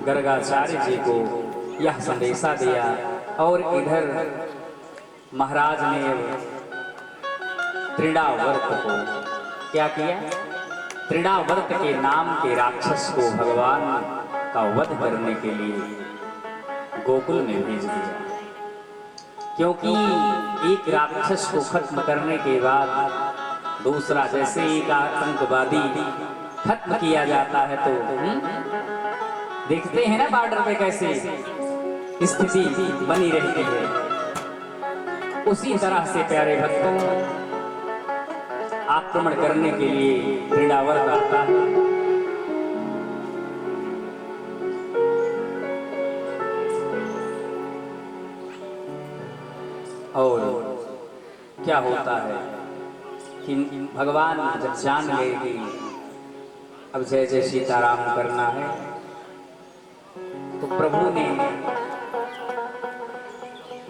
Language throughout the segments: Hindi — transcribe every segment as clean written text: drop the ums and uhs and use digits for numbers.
गर्गाचार्य जी को यह संदेशा दिया और इधर महाराज ने त्रिणावर्त को क्या किया? त्रिणावर्त के नाम के राक्षस को भगवान का वध करने के लिए गोकुल में भेज दिया, क्योंकि एक राक्षस को खत्म करने के बाद दूसरा, जैसे एक आतंकवादी खत्म किया जाता है तो देखते हैं ना बॉर्डर पे कैसे स्थिति बनी रहती है, उसी तरह से प्यारे भक्तों आक्रमण करने के लिए त्रिणावर्त आता है। और क्या होता है कि भगवान जब जान गए कि अब जय जय सीताराम करना है, तो प्रभु ने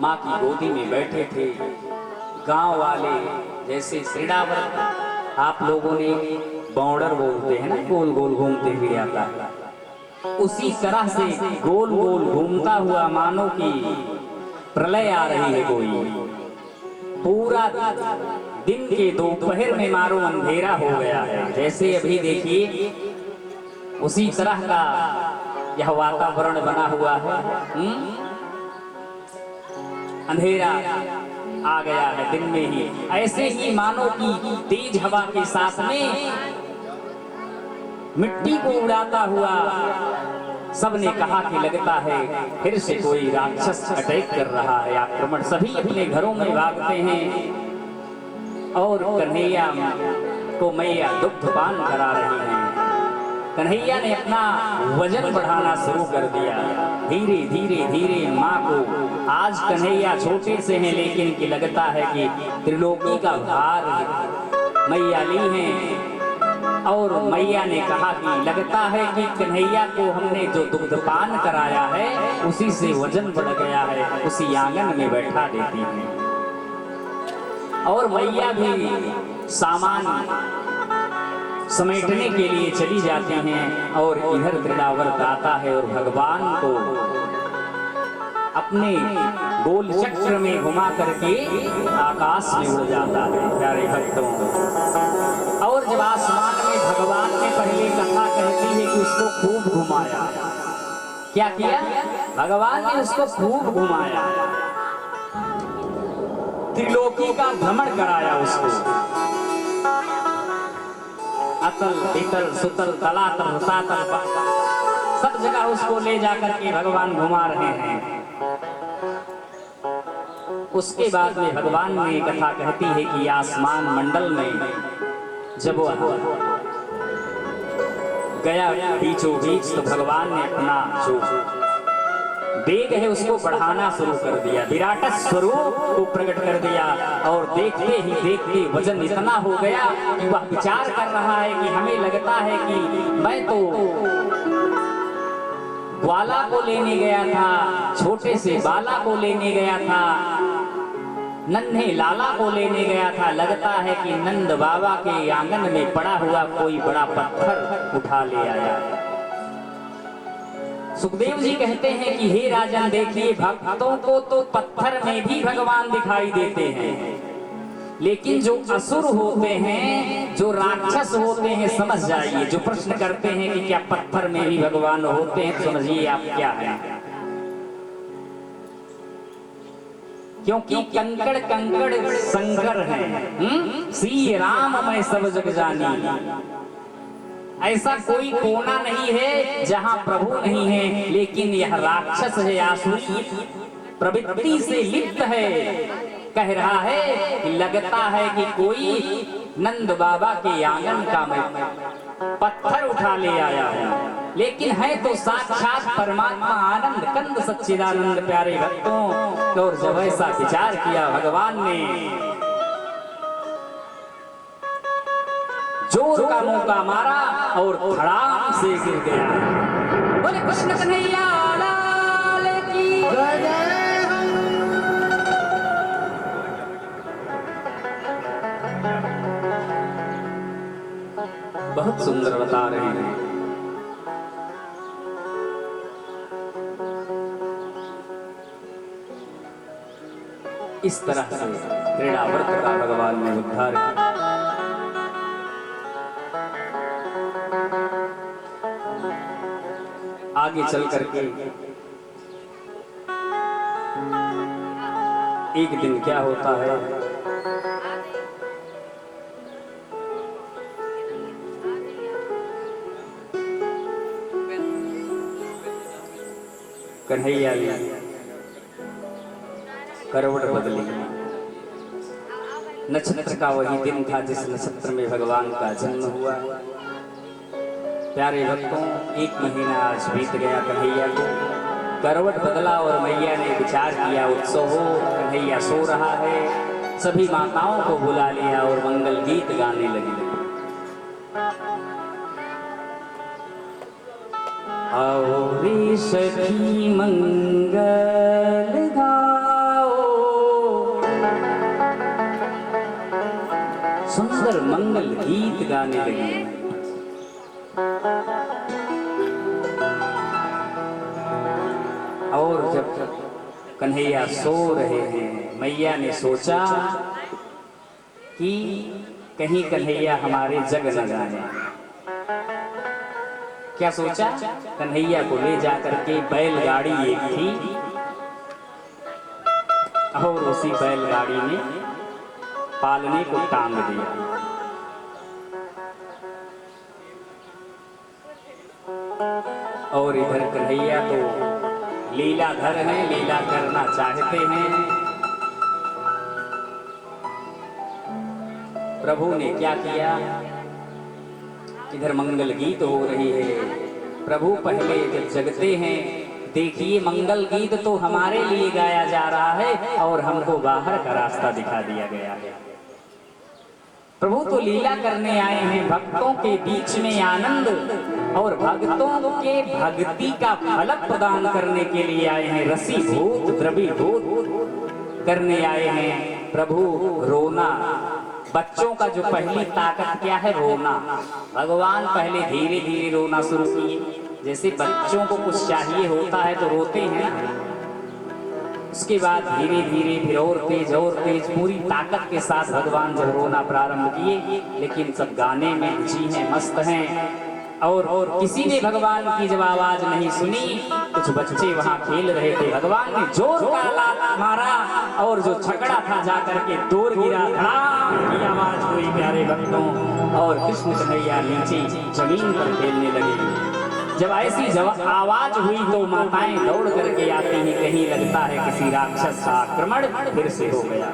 माँ की गोदी में बैठे थे। गांव वाले जैसे त्रिणावर्त आप लोगों ने बॉर्डर बोलते हैं ना, गोल गोल घूमते हुए आता है, उसी तरह से गोल गोल घूमता हुआ मानो कि प्रलय आ रही है कोई। पूरा दिन के दोपहर में मारो अंधेरा हो गया है, जैसे अभी देखिए उसी तरह का यह वातावरण बना हुआ है। अंधेरा आ गया है दिन में ही, ऐसे ही मानो कि तेज हवा के साथ में मिट्टी को उड़ाता हुआ सबने कहा कि लगता है फिर से कोई राक्षस अटैक कर रहा है, आक्रमण। सभी अपने घरों में भागते हैं और कन्हैया को मैया दुग्धपान करा रही हैं। कन्हैया ने अपना वजन बढ़ाना शुरू कर दिया, धीरे धीरे धीरे माँ को। आज कन्हैया छोटे से हैं, लेकिन कि लगता है कि त्रिलोकी का भार मैया ली हैं। और मैया ने कहा कि लगता है कि कन्हैया को हमने जो दुग्धपान कराया है उसी से वजन बढ़ गया है, उसी आंगन में बैठा देती है। और मैया भी सामान समेटने के लिए चली जाती हैं और इधर त्रिणावर्त आता है और भगवान को अपने गोल चक्र में घुमा करके आकाश में उड़ जाता है प्यारे भक्तों। और जब आसमान में भगवान ने पहले कथा कहती है कि उसको खूब घुमाया। क्या किया? भगवान ने उसको खूब घुमाया, त्रिलोकी का भ्रमण कराया उसको। अतल वितल सुतल तलातल रसातल सब जगह उसको ले जाकर के भगवान घुमा रहे हैं। उसके बाद में भगवान ने कथा कहती है कि आसमान मंडल में जब वह गया बीचों बीच, तो भगवान ने अपना जो वेग है उसको बढ़ाना शुरू कर दिया, विराट स्वरूप को प्रकट कर दिया। और देखते ही देखते वजन इतना हो गया कि वह विचार कर रहा है कि हमें लगता है कि मैं तो ग्वाला को लेने गया था, छोटे से बाला को लेने गया था, नन्हे लाला को लेने गया था, लगता है कि नंद बाबा के आंगन में पड़ा हुआ कोई बड़ा पत्थर उठा ले आया। सुखदेव जी कहते हैं कि हे राजन, देखिए भक्तों को तो पत्थर में भी भगवान दिखाई देते हैं, लेकिन जो असुर होते हैं, जो राक्षस होते हैं, समझ जाइए, जो प्रश्न करते हैं कि क्या पत्थर में भी भगवान होते हैं, समझिए आप क्या है। क्योंकि कंकड़ कंकड़ संकर हैं, श्री राम मैं सब जग जानी। ऐसा कोई कोना नहीं है जहां प्रभु नहीं है, लेकिन यह राक्षस है, आसुरी प्रवृत्ति से लिप्त है। कह रहा है कि लगता है कि कोई नंद बाबा के आंगन का मैं पत्थर उठा ले आया है, लेकिन है तो साक्षात परमात्मा आनंद कंद सच्चिदानंद प्यारे भक्तों। और जब ऐसा विचार किया भगवान ने जोर का मौका मारा और धड़ाम से गिर गया। बोले कृष्ण कन्हैया लाल की जय। बहुत सुंदर बता रहे हैं। इस तरह से क्रीड़ाव्रत का भगवान ने उद्धार किया। आगे चल करके एक दिन क्या होता है, कन्हैया ने करवट बदली। नक्षत्र का वही दिन था जिस नक्षत्र में भगवान का जन्म हुआ। प्यारे भक्तों, 1 महीना आज बीत गया कन्हैया को। करवट बदला और मैया ने विचार किया उत्सव हो, कन्हैया सो रहा है। सभी माताओं को बुला लिया और मंगल गीत गाने लगी। आओ रे सखी मंगल गाओ, सुंदर मंगल गीत गाने लगी। और जब कन्हैया सो रहे हैं, मैया ने सोचा कि कहीं कन्हैया हमारे जग न जाए। क्या सोचा? कन्हैया को ले जाकर के बैलगाड़ी एक थी और उसी बैलगाड़ी में पालने को टांग दिया। और इधर कन्हैया तो लीलाधर हैं, लीला करना चाहते हैं। प्रभु ने क्या किया, इधर मंगल गीत हो रही है। प्रभु पहले जब जगते हैं, देखिए मंगल गीत तो हमारे लिए गाया जा रहा है और हमको बाहर का रास्ता दिखा दिया गया है। प्रभु तो लीला करने आए हैं, भक्तों के बीच में आनंद और भक्तों के भक्ति का फल प्रदान करने के लिए आए हैं। रसीभूत द्रवीभूत करने आए हैं। प्रभु रोना, बच्चों का जो पहली ताकत क्या है, रोना। भगवान पहले धीरे धीरे रोना शुरू किए। जैसे बच्चों को कुछ चाहिए होता है तो रोते हैं, उसके बाद धीरे धीरे फिर और तेज पूरी ताकत के साथ भगवान जब रोना प्रारंभ किए। लेकिन सब गाने में रुचि हैं, मस्त हैं। और किसी ने भगवान की जब आवाज नहीं सुनी, कुछ बच्चे वहां खेल रहे थे, भगवान ने जोर का लात मारा और जो छकड़ा था जाकर के दूर गिरा, धड़ाम की आवाज हुई प्यारे भक्तों, और कृष्ण कन्हैया नीचे जमीन पर खेलने लगे। जब ऐसी आवाज हुई तो माताएं दौड़ करके आती हैं, कहीं लगता है किसी राक्षस का आक्रमण फिर से हो गया।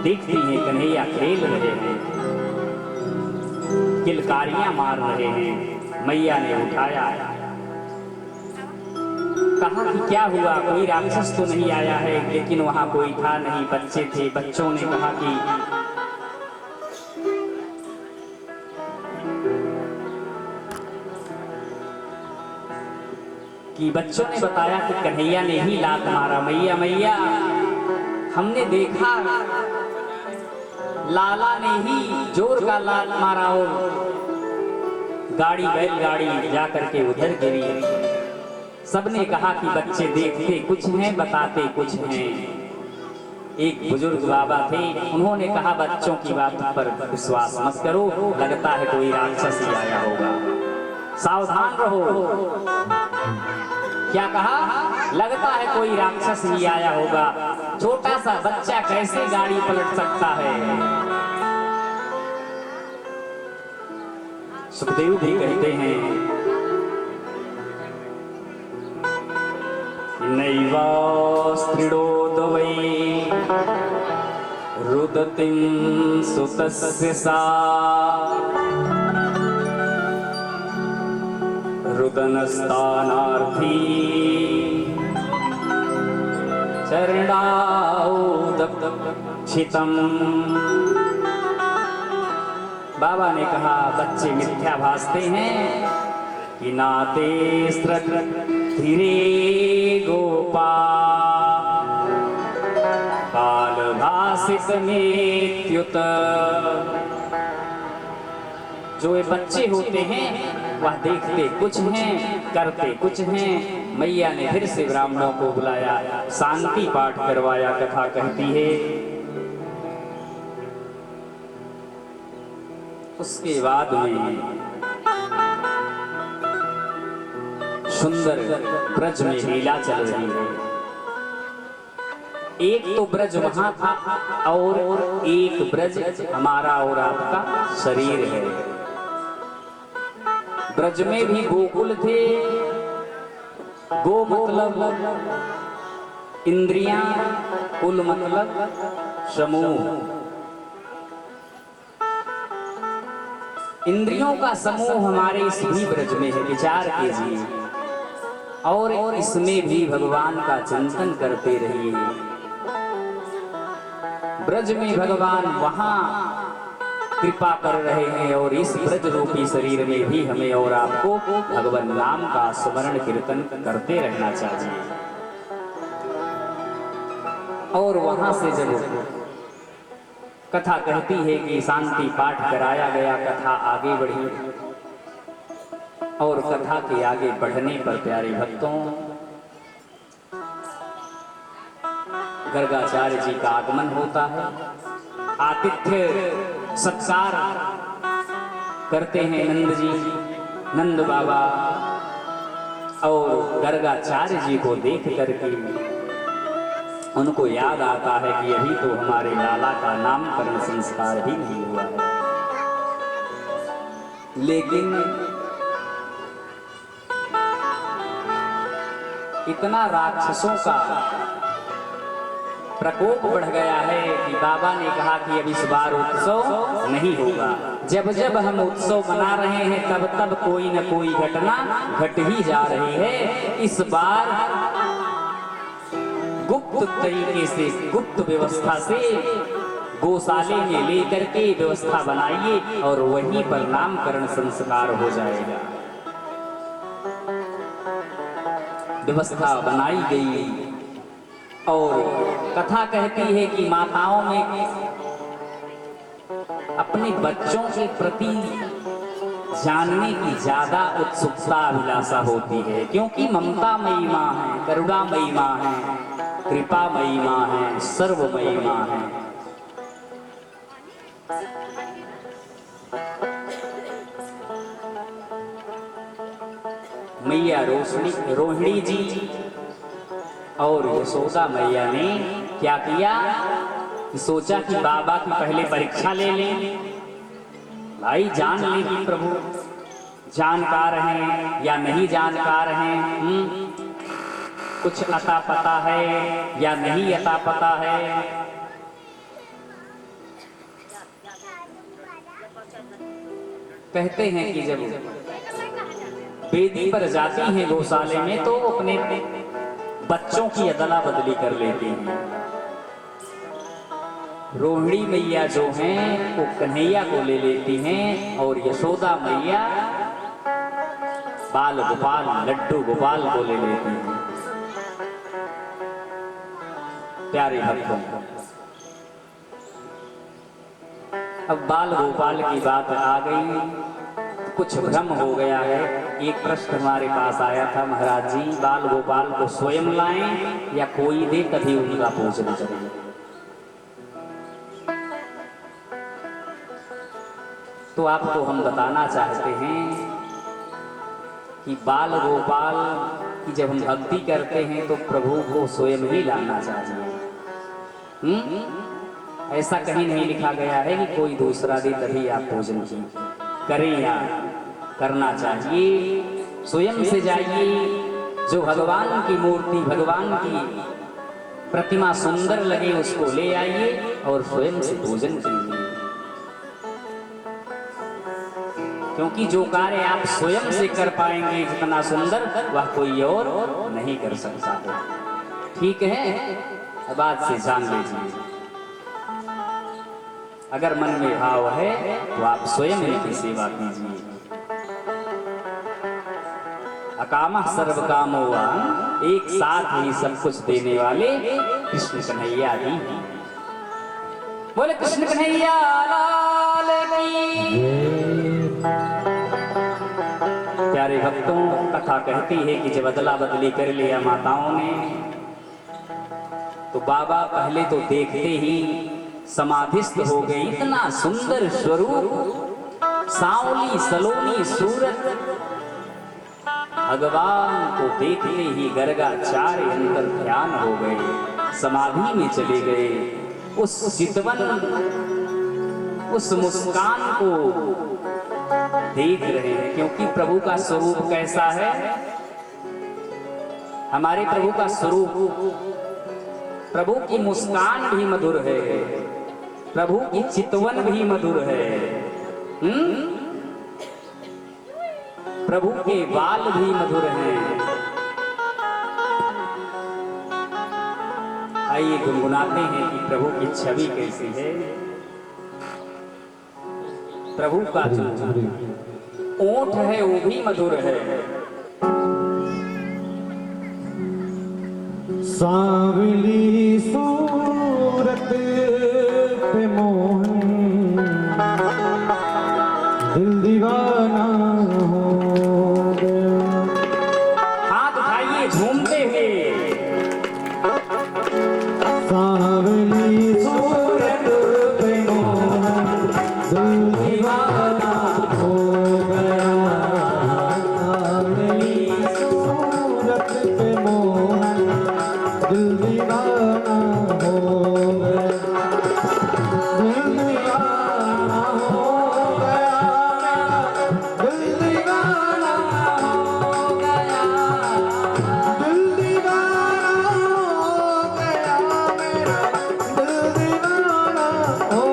देखती हैं कन्हैया खेल रहे हैं, किलकारियां मार रहे हैं। मैया ने उठाया, कहा कि क्या हुआ, कोई राक्षस तो नहीं आया है। लेकिन वहां कोई था नहीं, बच्चे थे। बच्चों ने कहा कि बच्चों ने बताया कि कन्हैया ने ही लात मारा। मैया हमने देखा लाला ने ही जोर का लात मारा और बैलगाड़ी जाकर के उधर गिरी। सबने कहा कि बच्चे देखते कुछ हैं, बताते कुछ हैं। एक बुजुर्ग बाबा थे, उन्होंने कहा बच्चों की बात पर विश्वास मत करो, लगता है कोई राक्षस ही आया होगा, सावधान रहो। क्या कहा? लगता है कोई राक्षस ही आया होगा। छोटा सा बच्चा कैसे गाड़ी पलट सकता है? सुखदेव भी कहते हैं, नैवास्त्रिणोद वै रुदतिं सुतस्य सा रुदनस्तानार्थी चरणाउदक्षितम्। बाबा ने कहा बच्चे मिथ्या भासते हैं कि नाते धीरे गोपा काल भासित मेत्युत। जो ये बच्चे होते हैं वह देखते कुछ हैं, करते कुछ हैं। मैया ने फिर से ब्राह्मणों को बुलाया, शांति पाठ करवाया। कथा कहती है, उसके बाद में सुंदर ब्रज में लीला चल रही है। एक तो ब्रज वहां था और एक ब्रज हमारा और आपका शरीर है। ब्रज में भी गोकुल थे। गो मतलब इंद्रियां, कुल मतलब समूह। इंद्रियों का समूह हमारे इस भी ब्रज में है, विचार कीजिए। और इसमें भी भगवान का चिंतन करते रहिए। ब्रज में भगवान वहां कृपा कर रहे हैं और इस ब्रज रूपी शरीर में भी हमें और आपको भगवान नाम का स्मरण कीर्तन करते रहना चाहिए। और वहां से जब कथा कहती है कि शांति पाठ कराया गया, कथा आगे बढ़ी। और कथा के आगे बढ़ने पर प्यारे भक्तों, गर्गाचार्य जी का आगमन होता है। आतिथ्य सत्कार करते हैं नंद जी, नंद बाबा। और गर्गाचार्य जी को देख करके उनको याद आता है कि अभी तो हमारे लाला का नामकरण संस्कार भी नहीं हुआ है। लेकिन इतना राक्षसों का प्रकोप बढ़ गया है कि बाबा ने कहा कि अब इस बार उत्सव नहीं होगा। जब जब हम उत्सव मना रहे हैं तब तब कोई न कोई घटना घट ही जा रही है। इस बार गुप्त तरीके से, गुप्त व्यवस्था से गौशाले में लेकर के व्यवस्था बनाइए और वहीं पर नामकरण संस्कार हो जाएगा। व्यवस्था बनाई गई और कथा कहती है कि माताओं में अपने बच्चों के प्रति जानने की ज्यादा उत्सुकता, अभिलाषा होती है। क्योंकि ममता मयी माँ है, करुणा मयी माँ है, कृपा मयी माँ है, सर्वमयी माँ है। मैया रोहिणी जी और यशोदा मैया ने क्या किया कि सोचा कि बाबा की पहले परीक्षा ले लें। भाई जान ले कि प्रभु जानकार हैं या नहीं जानकार हैं, कुछ अता पता है या नहीं अता पता है। कहते हैं कि जब वेदी पर जाती हैं गौशाले में तो अपने बच्चों की अदला बदली कर लेती हैं। रोहिणी मैया जो हैं वो कन्हैया को ले लेती हैं और यशोदा मैया बाल गोपाल, लड्डू गोपाल को ले लेती हैं। प्यारे भक्तों, अब बाल गोपाल की बात आ गई, कुछ भ्रम हो गया है। एक प्रश्न हमारे पास आया था, महाराज जी बाल गोपाल को स्वयं लाएं या कोई दे तभी उनका पूजन करें। तो आपको हम बताना चाहते हैं कि बाल गोपाल की जब हम भक्ति करते हैं तो प्रभु को स्वयं ही लाना चाहिए। ऐसा कहीं नहीं लिखा गया है कि कोई दूसरा दे तभी आप पूजन करें या करना चाहिए। स्वयं से जाइए, जो भगवान की मूर्ति, भगवान की प्रतिमा सुंदर लगे उसको ले आइए और स्वयं से पूजन कीजिए। क्योंकि जो कार्य आप स्वयं से कर पाएंगे जितना सुंदर, वह कोई और नहीं कर सकता है। ठीक है, बात से जान लीजिए। अगर मन में भाव है तो आप स्वयं इनकी सेवा कीजिए। अकामा सर्व कामोवान, एक साथ ही सब कुछ देने वाले कृष्ण कन्हैया जी हैं। बोले कृष्ण कन्हैया लाल की। प्यारे भक्तों, कथा कहती है कि जब अदला बदली कर लिया माताओं ने, तो बाबा पहले तो देखते ही समाधिस्थ हो गए। इतना सुंदर स्वरूप, सांवली सलोनी सूरत, भगवान को देखते ही गर्गाचार्य अंदर ध्यान हो गए, समाधि में चले गए। उस चितवन, उस मुस्कान को देख रहे हैं, क्योंकि प्रभु का स्वरूप कैसा है? हमारे प्रभु का स्वरूप, प्रभु की मुस्कान भी मधुर है, प्रभु की चितवन भी मधुर है, प्रभु के बाल भी मधुर हैं। आइए गुनगुनाते हैं कि प्रभु की छवि कैसी है। प्रभु का जो ओठ है वो भी मधुर है। सांवली सूरत पे मोहन दिल दीवाना हो गया। हाथ उठाइए झूमते हुए। सांवली सूरत पे मोहन दिल दीवाना हो गया। सांवली सूरत पे मोहन दिल दीवाना हो गया। दिल दीवाना हो गया मेरा, दिल दीवाना हो गया। दिल दीवाना हो गया मेरा, दिल दीवाना हो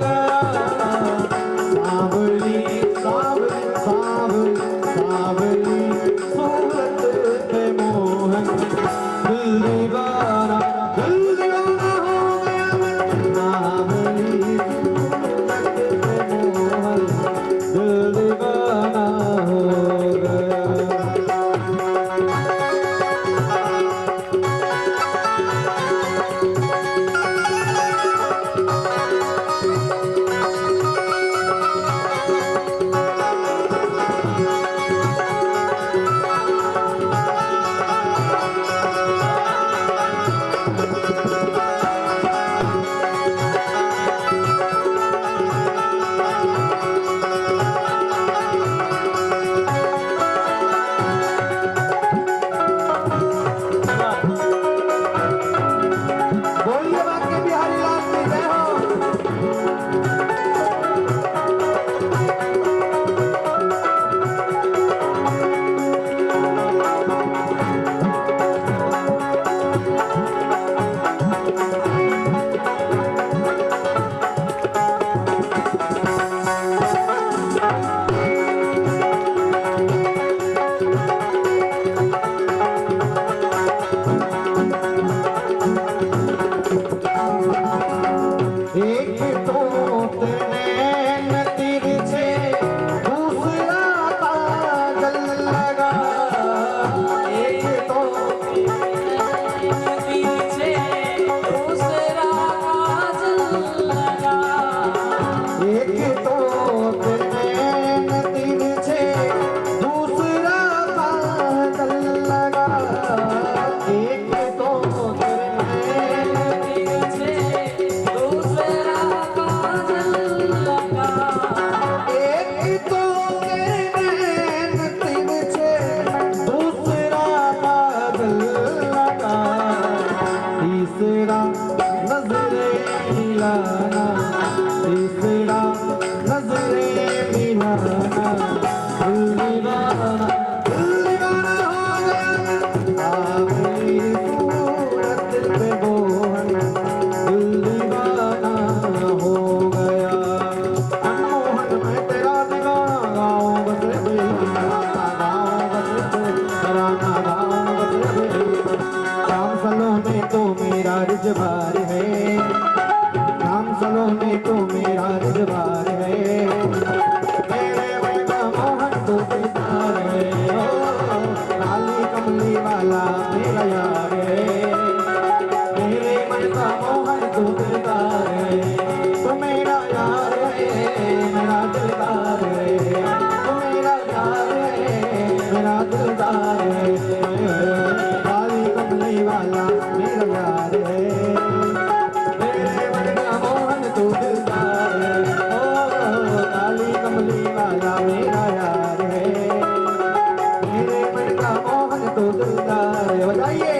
गया। सांवली सांवली सांवली सांवली सूरत पे मोहन दिल दीवाना हो गया मैं। सांवली सूरत पे मोहन दिल दीवाना हो गया। बोलिए बाकी बिहारी लाल की जय हो। एक तो नैन तिरछे, दूसरा काजल लगा। एक तो पीछे दूसरा काजल लगा। एक तो नैन तिरछे, दूसरा काजल लगा। एक तो नैन पीछे दूसरा काजल लगा। एक तो नैन तिरछे, दूसरा काजल लगा। तीसरा नजरे मिलाना, तीसरा नजरे मिलाना। दिल दीवाना, दिल दीवाना हो गया। सांवली सूरत पे मोहन दिल दीवाना हो गया। मनमोहन मैं तेरा दीवाना, गाँव बसे बेईमाना, गाँव बसे बेईमाना, गाँव बसे बेईमाना। राम सलोने तो मेरा रिजवार है, राम सलोने तो मेरा रिजवार है। मेरे बेटा मोहन तो बेकार है, ओ लाली कमली वाला मेरा यार है। मेरे मन का मोहन तो बेकार है, तो मेरा यार है, मेरा दिलदार है। तो मेरा यार है, बजाइए बजाइए।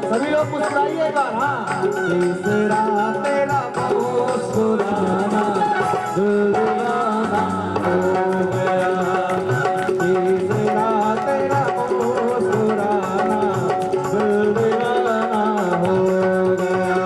सभी लोग मुस्कुराइएगा। हाँ, तीसरा तेरा मुस्कुराना दिल दीवाना हो गया। तीसरा तेरा मुस्कुराना दिल दीवाना हो गया।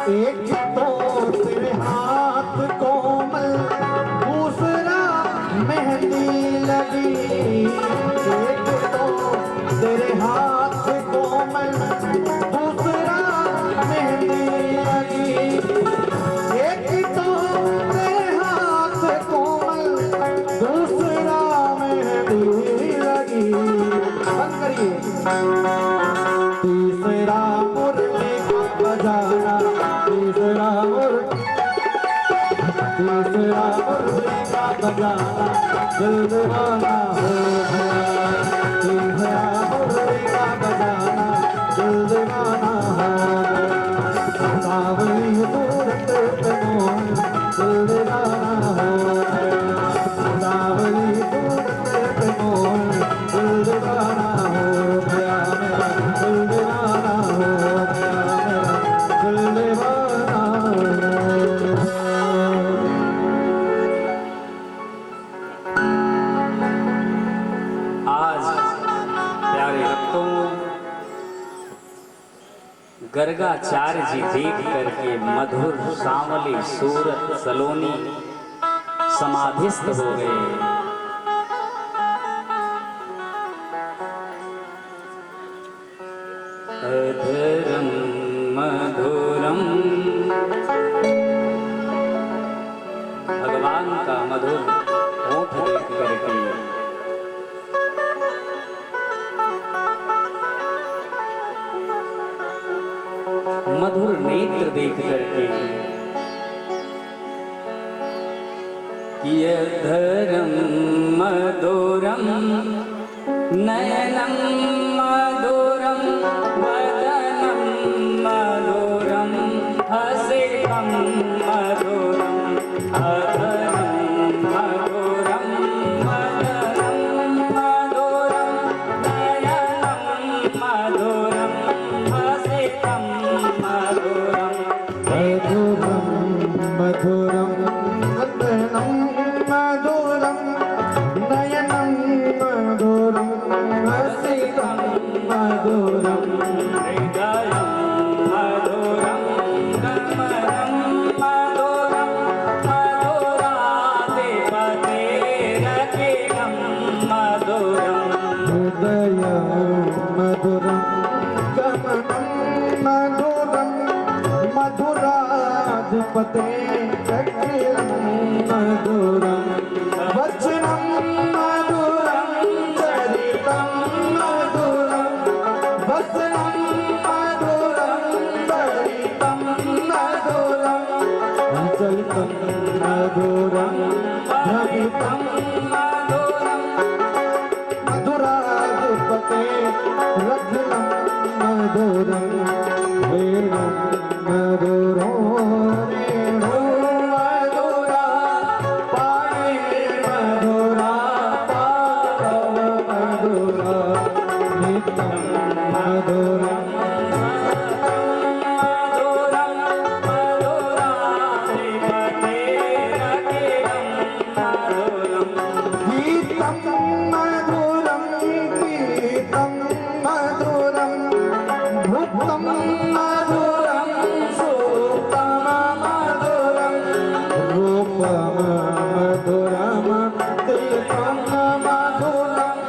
एक तो तेरे हाथ कोमल, दूसरा मेहंदी लगी। एक तो तेरे हाथ कोमल, दूसरा मेहंदी लगी। एक तो तेरे हाथ कोमल, दूसरा मेहंदी लगी। बंद करिए। तीसरा मुरली का बजाना, तीसरा मुरली का बजाना दिल दीवाना हो गया। तीसरा मुरली का बजाना दिल दीवाना हो गया। सावली सूरत पे मोहन दिल दीवाना हो गया। सावली सूरत पे मोहन दिल दीवाना हो गया। मेरा दिल दीवाना हो गया। मेरा दिल दीवाना हो गया। आज प्यारे भक्तों, गर्गाचार्य जी देख करके मधुर सांवली सूरत सलोनी समाधिस्थ हो गए। अधरम मधुरम, भगवान का मधुर होठ देख करके मधुर नेत्र देख करके यधरम मधुरम नयनम मधुरम वदनम मधुरम हसितम मधुरम अधरम मधुरम वदनम मधुरम नयनम मधुरम हसितम मधुरम मधुरम वदनम मधुरम नयनम मधुरम हसितम द्रवितं मधुराधिपते रखिलं मधुरं वेणुं मधुरो रेणु मधुरा पाणि मधुरा पादव मधुरा नित्यं मधुरं गीतं मधुरं गीतं मधुरं भुक्तं मधुरं सुप्तं मधुरं रूपं मधुरं तिलकं मधुरं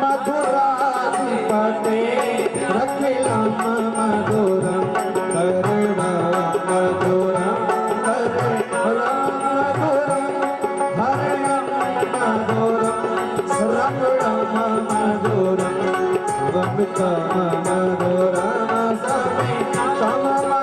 मधुराधिपते रखिलं मधुरं कर्णं मधुरं कर्णं मधुरं हरणं मधुरं श्रवणं मधुरं वमितं मधुरं समितं